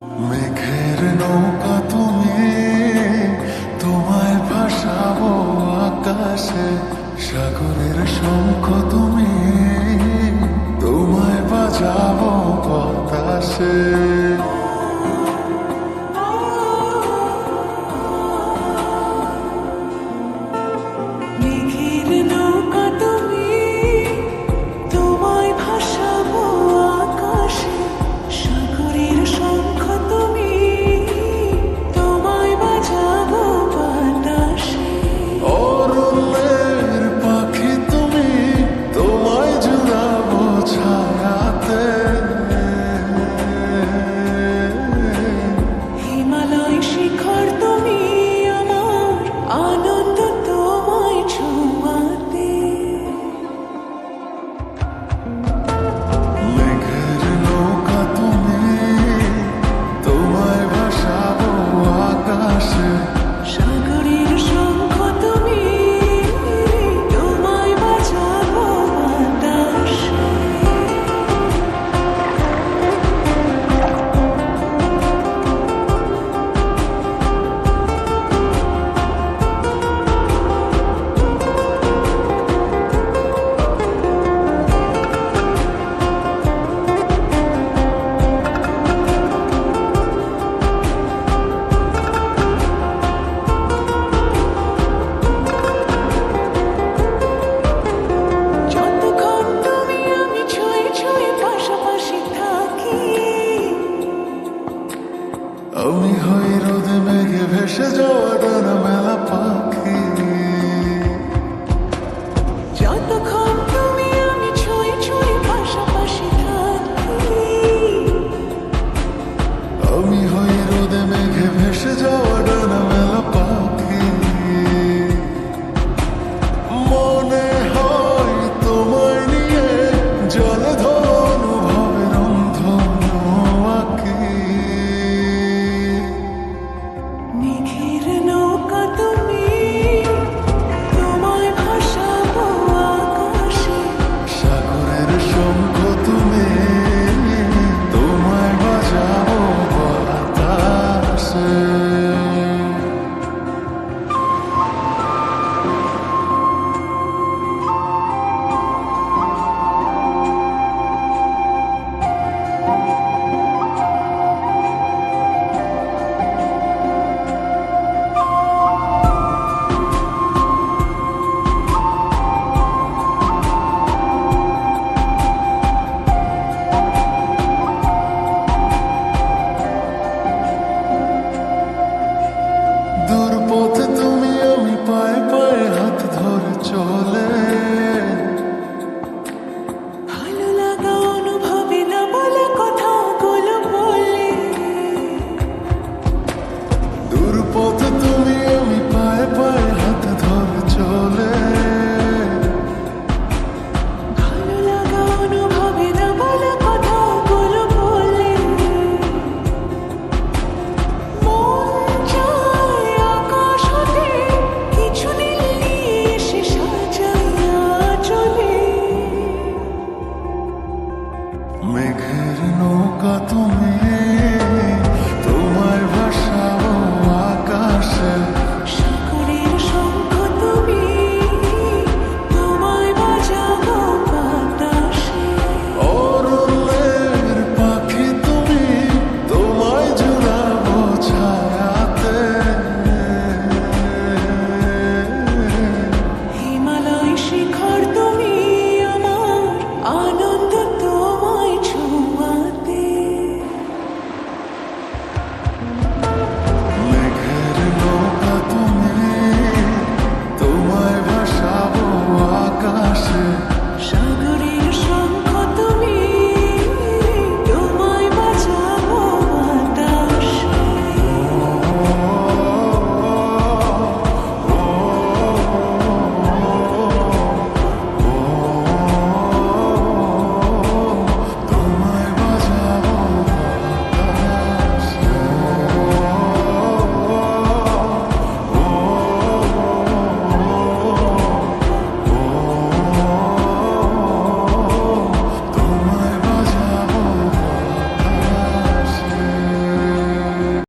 মেঘের নৌকা তুমি, তোমায় ভাসাবো আকাশে। সাগরের শঙ্খ তুমি, তোমায় বাজাবো বাতাসে। মেঘের নৌকা তুমি, তোমায় ভাসাবো আকাশে। সাগরের শঙ্খ তুমি, তোমায় বাজাবো বাতাসে। অরণ্যের পাখি তুমি, তোমায় জুড়াবো ছায়াতে। হিমালয় শিখর তুমি, আমার আনন্দ তোমায় ছোঁয়াতে। মেঘের নৌকা তুমি, তোমায় ভাসাবো আকাশে। সাগরের শঙ্খ তুমি, তোমায় বাজাবো বাতাসে। যতক্ষণ তুমি আমি ছুঁয়ে ছুঁয়ে পাশাপাশি থাকি, আমি হই রোদে মেঘে ভেসে যাওয়া ডানা মেলা পাখি। যতক্ষণ তুমি আমি ছুঁয়ে ছুঁয়ে পাশাপাশি থাকি, আমি হই